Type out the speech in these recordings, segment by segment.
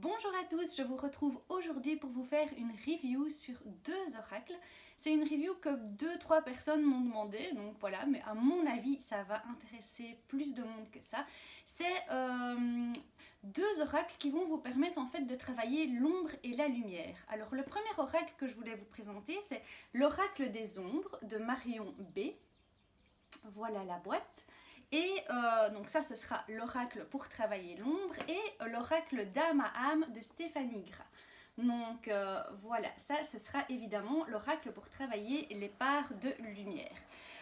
Bonjour à tous, je vous retrouve aujourd'hui pour vous faire une review sur deux oracles. C'est une review que 2-3 personnes m'ont demandé, donc voilà, mais à mon avis ça va intéresser plus de monde que ça. C'est deux oracles qui vont vous permettre en fait de travailler l'ombre et la lumière. Alors le premier oracle que je voulais vous présenter, c'est l'oracle des ombres de Marion B. Voilà la boîte. Et donc ça, ce sera l'oracle pour travailler l'ombre et l'oracle d'âme à âme de Stéphanie Gras. Donc voilà, ça ce sera évidemment l'oracle pour travailler les parts de lumière.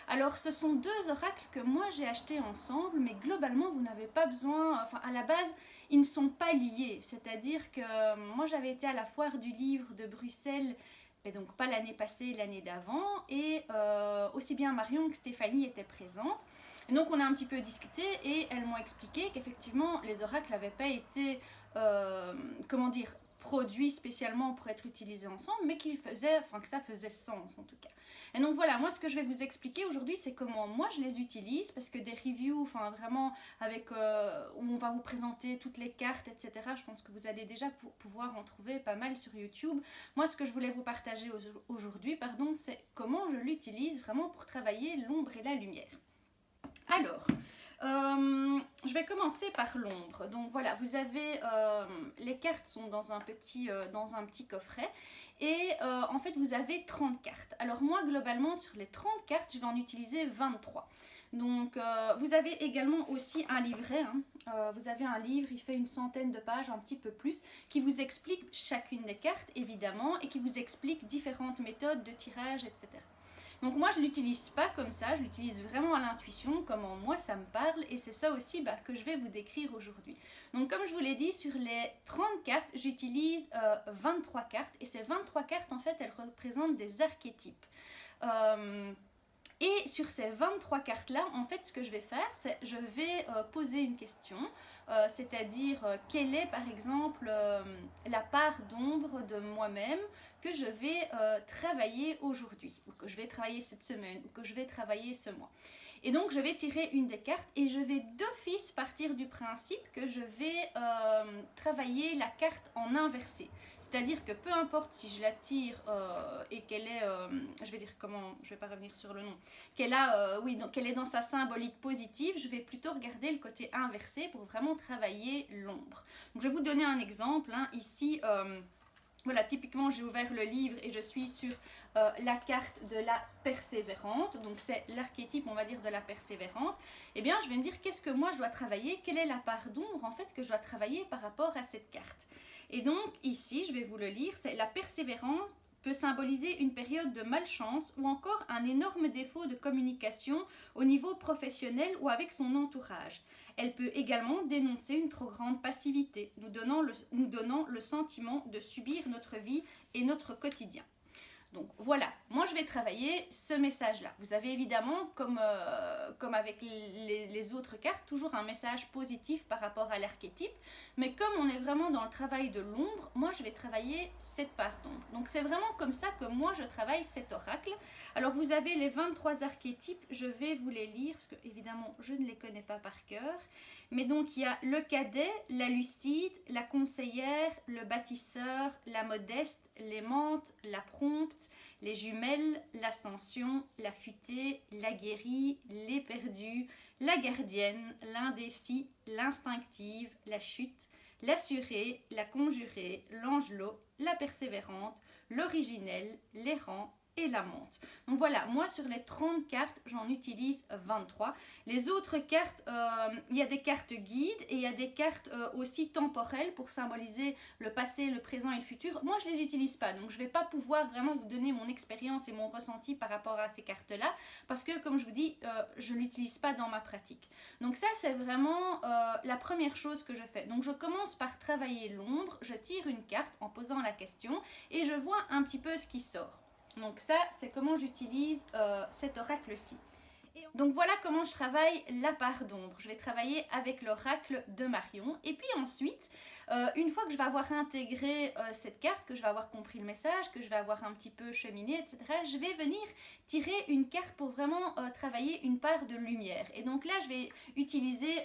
Alors ce sont deux oracles que moi j'ai achetés ensemble, mais globalement vous n'avez pas besoin, enfin à la base ils ne sont pas liés. C'est-à-dire que moi j'avais été à la foire du livre de Bruxelles, mais donc pas l'année passée, l'année d'avant, et aussi bien Marion que Stéphanie étaient présentes. Et donc on a un petit peu discuté et elles m'ont expliqué qu'effectivement les oracles n'avaient pas été, produits spécialement pour être utilisés ensemble, mais que ça faisait sens en tout cas. Et donc voilà, moi ce que je vais vous expliquer aujourd'hui, c'est comment moi je les utilise, parce que des reviews, enfin vraiment avec où on va vous présenter toutes les cartes, etc. Je pense que vous allez déjà pouvoir en trouver pas mal sur YouTube. Moi ce que je voulais vous partager aujourd'hui, c'est comment je l'utilise vraiment pour travailler l'ombre et la lumière. Alors, je vais commencer par l'ombre. Donc voilà, vous avez les cartes sont dans un petit coffret et en fait vous avez 30 cartes. Alors moi globalement sur les 30 cartes, je vais en utiliser 23. Donc vous avez également aussi un livret, vous avez un livre, il fait une centaine de pages, un petit peu plus, qui vous explique chacune des cartes évidemment et qui vous explique différentes méthodes de tirage, etc. Donc moi je ne l'utilise pas comme ça, je l'utilise vraiment à l'intuition, comment moi ça me parle, et c'est ça aussi que je vais vous décrire aujourd'hui. Donc comme je vous l'ai dit, sur les 30 cartes, j'utilise 23 cartes, et ces 23 cartes en fait elles représentent des archétypes. Et sur ces 23 cartes-là, en fait, ce que je vais faire, c'est je vais poser une question, c'est-à-dire quelle est, par exemple, la part d'ombre de moi-même que je vais travailler aujourd'hui, ou que je vais travailler cette semaine, ou que je vais travailler ce mois. Et donc, je vais tirer une des cartes et je vais d'office partir du principe que je vais travailler la carte en inversé. C'est-à-dire que peu importe si je la tire et qu'elle est, je vais dire comment, je vais pas revenir sur le nom, qu'elle est dans sa symbolique positive, je vais plutôt regarder le côté inversé pour vraiment travailler l'ombre. Donc, je vais vous donner un exemple. Ici, voilà, typiquement, j'ai ouvert le livre et je suis sur la carte de la persévérante. Donc, c'est l'archétype, on va dire, de la persévérante. Eh bien, je vais me dire, qu'est-ce que moi, je dois travailler? Quelle est la part d'ombre, en fait, que je dois travailler par rapport à cette carte? Et donc, ici, je vais vous le lire, c'est la persévérance peut symboliser une période de malchance ou encore un énorme défaut de communication au niveau professionnel ou avec son entourage. Elle peut également dénoncer une trop grande passivité, nous donnant le sentiment de subir notre vie et notre quotidien. Donc voilà, moi je vais travailler ce message-là. Vous avez évidemment, comme avec les autres cartes, toujours un message positif par rapport à l'archétype. Mais comme on est vraiment dans le travail de l'ombre, moi je vais travailler cette part d'ombre. Donc c'est vraiment comme ça que moi je travaille cet oracle. Alors vous avez les 23 archétypes, je vais vous les lire, parce que évidemment je ne les connais pas par cœur. Mais donc il y a le cadet, la lucide, la conseillère, le bâtisseur, la modeste, l'aimante, la prompte, les jumelles, l'ascension, la futée, la guérie, les perdus, la gardienne, l'indécis, l'instinctive, la chute, l'assurée, la conjurée, l'angelot, la persévérante, l'originelle, l'errant et la menthe. Donc voilà, moi sur les 30 cartes, j'en utilise 23. Les autres cartes, il y a des cartes guides et il y a des cartes aussi temporelles pour symboliser le passé, le présent et le futur. Moi, je ne les utilise pas, donc je ne vais pas pouvoir vraiment vous donner mon expérience et mon ressenti par rapport à ces cartes-là, parce que, comme je vous dis, je ne l'utilise pas dans ma pratique. Donc ça, c'est vraiment la première chose que je fais. Donc je commence par travailler l'ombre, je tire une carte en posant la question et je vois un petit peu ce qui sort. Donc ça, c'est comment j'utilise cet oracle-ci. Donc voilà comment je travaille la part d'ombre. Je vais travailler avec l'oracle de Marion. Et puis ensuite, une fois que je vais avoir intégré cette carte, que je vais avoir compris le message, que je vais avoir un petit peu cheminé, etc., je vais venir tirer une carte pour vraiment travailler une part de lumière. Et donc là, je vais utiliser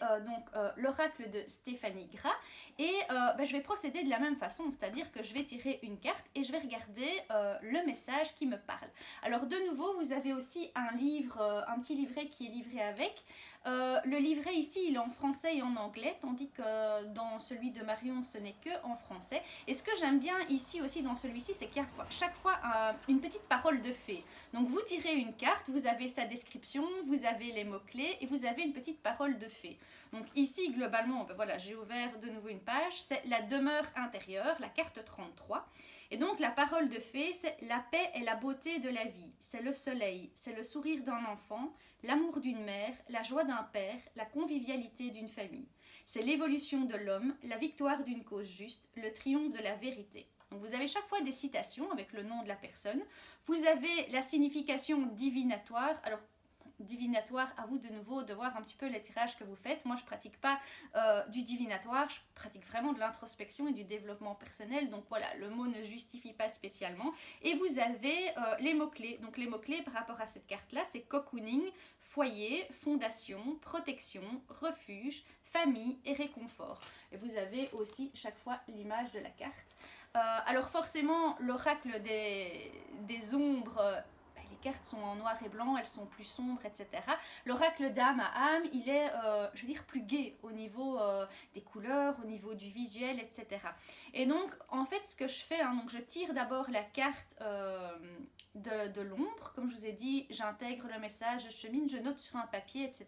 l'oracle de Stéphanie Gras et je vais procéder de la même façon, c'est-à-dire que je vais tirer une carte et je vais regarder le message qui me parle. Alors de nouveau, vous avez aussi un livre, un petit livret qui est livré avec. Le livret ici, il est en français et en anglais, tandis que dans celui de Marion, ce n'est que en français. Et ce que j'aime bien ici aussi dans celui-ci, c'est qu'il y a chaque fois une petite parole de fée. Donc vous tirez une carte, vous avez sa description, vous avez les mots-clés et vous avez une petite parole de fée. Donc ici, globalement, voilà, j'ai ouvert de nouveau une page, c'est la demeure intérieure, la carte 33. Et donc la parole de fée, c'est la paix et la beauté de la vie, c'est le soleil, c'est le sourire d'un enfant, l'amour d'une mère, la joie d'un père, la convivialité d'une famille. C'est l'évolution de l'homme, la victoire d'une cause juste, le triomphe de la vérité. Donc vous avez chaque fois des citations avec le nom de la personne. Vous avez la signification divinatoire. Alors divinatoire, à vous de nouveau de voir un petit peu les tirages que vous faites. Moi je pratique pas du divinatoire, je pratique vraiment de l'introspection et du développement personnel, donc voilà, le mot ne justifie pas spécialement. Et vous avez les mots-clés. Donc les mots-clés par rapport à cette carte-là, c'est cocooning, foyer, fondation, protection, refuge, famille et réconfort. Et vous avez aussi chaque fois l'image de la carte. Alors forcément, l'oracle des ombres, les cartes sont en noir et blanc, elles sont plus sombres, etc. L'oracle d'âme à âme, il est, je veux dire, plus gai au niveau des couleurs, au niveau du visuel, etc. Et donc, en fait, ce que je fais, donc je tire d'abord la carte de l'ombre. Comme je vous ai dit, j'intègre le message, je chemine, je note sur un papier, etc.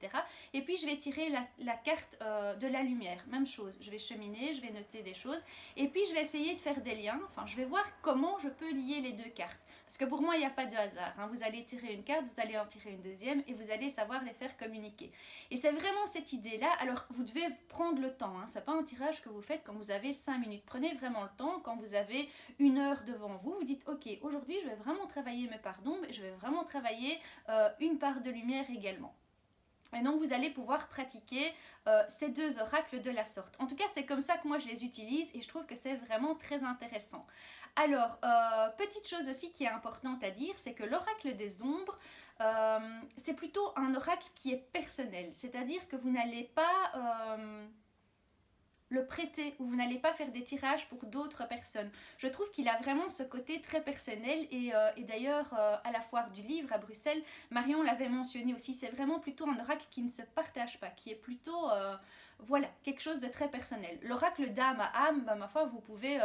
Et puis, je vais tirer la carte de la lumière. Même chose, je vais cheminer, je vais noter des choses. Et puis, je vais essayer de faire des liens. Enfin, je vais voir comment je peux lier les deux cartes. Parce que pour moi, il n'y a pas de hasard. Vous allez tirer une carte, vous allez en tirer une deuxième et vous allez savoir les faire communiquer. Et c'est vraiment cette idée-là. Alors, vous devez prendre le temps. Ce n'est pas un tirage que vous faites quand vous avez 5 minutes. Prenez vraiment le temps. Quand vous avez 1 heure devant vous, vous dites « Ok, aujourd'hui, je vais vraiment travailler mes parts d'ombre et je vais vraiment travailler une part de lumière également. » Et donc vous allez pouvoir pratiquer ces deux oracles de la sorte. En tout cas, c'est comme ça que moi je les utilise et je trouve que c'est vraiment très intéressant. Alors, petite chose aussi qui est importante à dire, c'est que l'oracle des ombres, c'est plutôt un oracle qui est personnel. C'est-à-dire que vous n'allez pas le prêter ou vous n'allez pas faire des tirages pour d'autres personnes. Je trouve qu'il a vraiment ce côté très personnel et d'ailleurs à la foire du livre à Bruxelles, Marion l'avait mentionné aussi, c'est vraiment plutôt un oracle qui ne se partage pas, qui est plutôt voilà, quelque chose de très personnel. L'oracle d'âme à âme, ma foi, vous pouvez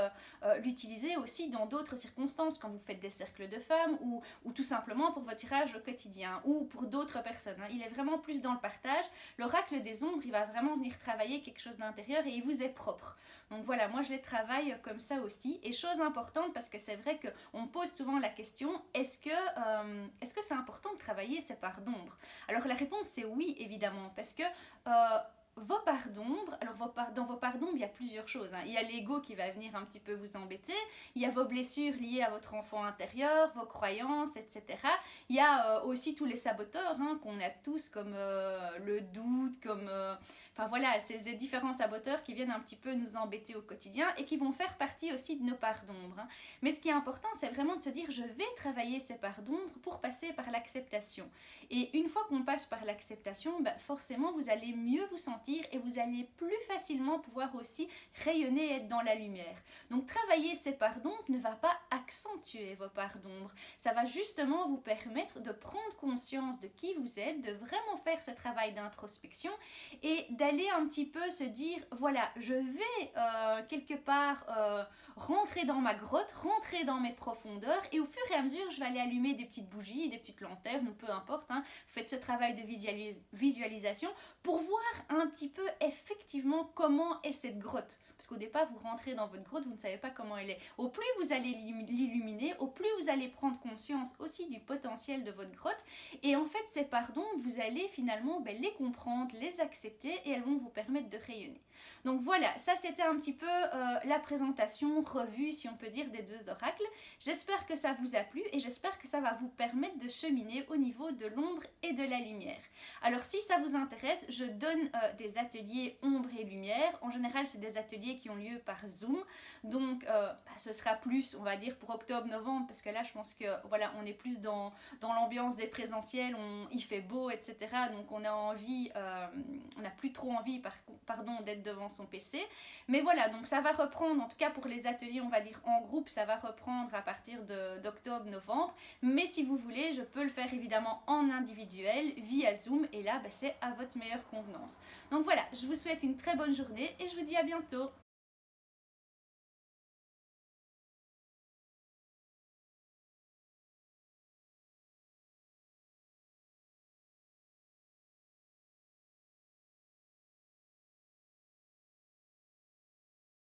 l'utiliser aussi dans d'autres circonstances, quand vous faites des cercles de femmes ou tout simplement pour votre tirage au quotidien ou pour d'autres personnes. Il est vraiment plus dans le partage. L'oracle des ombres, il va vraiment venir travailler quelque chose d'intérieur et il vous est propre. Donc voilà, moi je les travaille comme ça aussi. Et chose importante, parce que c'est vrai qu'on me pose souvent la question, est-ce que c'est important de travailler ces parts d'ombre? Alors la réponse c'est oui, évidemment, parce que vos parts d'ombre, alors dans vos parts d'ombre, il y a plusieurs choses. Il y a l'ego qui va venir un petit peu vous embêter, il y a vos blessures liées à votre enfant intérieur, vos croyances, etc. Il y a aussi tous les saboteurs qu'on a tous, comme le doute, comme... Enfin voilà, ces différents saboteurs qui viennent un petit peu nous embêter au quotidien et qui vont faire partie aussi de nos parts d'ombre. Mais ce qui est important, c'est vraiment de se dire, je vais travailler ces parts d'ombre pour passer par l'acceptation. Et une fois qu'on passe par l'acceptation, forcément, vous allez mieux vous sentir et vous allez plus facilement pouvoir aussi rayonner et être dans la lumière. Donc travailler ces parts d'ombre ne va pas accentuer vos parts d'ombre. Ça va justement vous permettre de prendre conscience de qui vous êtes, de vraiment faire ce travail d'introspection et d'aller un petit peu se dire, voilà, je vais quelque part rentrer dans ma grotte, rentrer dans mes profondeurs et au fur et à mesure, je vais aller allumer des petites bougies, des petites lanternes ou peu importe. Faites ce travail de visualisation pour voir un petit peu effectivement comment est cette grotte. Parce qu'au départ, vous rentrez dans votre grotte, vous ne savez pas comment elle est. Au plus vous allez l'illuminer, au plus vous allez prendre conscience aussi du potentiel de votre grotte. Et en fait, ces parts d'ombre, vous allez finalement les comprendre, les accepter et elles vont vous permettre de rayonner. Donc voilà, ça c'était un petit peu la présentation revue, si on peut dire, des deux oracles. J'espère que ça vous a plu et j'espère que ça va vous permettre de cheminer au niveau de l'ombre et de la lumière. Alors si ça vous intéresse, je donne des ateliers ombre et lumière. En général, c'est des ateliers qui ont lieu par Zoom. Donc ce sera plus, on va dire, pour octobre-novembre, parce que là, je pense que voilà, on est plus dans l'ambiance des présentiels, il fait beau, etc. Donc on a envie, on n'a plus trop envie, d'être devant son PC. Mais voilà, donc ça va reprendre, en tout cas pour les ateliers, on va dire en groupe, ça va reprendre à partir d'octobre-novembre. Mais si vous voulez, je peux le faire évidemment en individuel, via Zoom, et là, c'est à votre meilleure convenance. Donc voilà, je vous souhaite une très bonne journée et je vous dis à bientôt.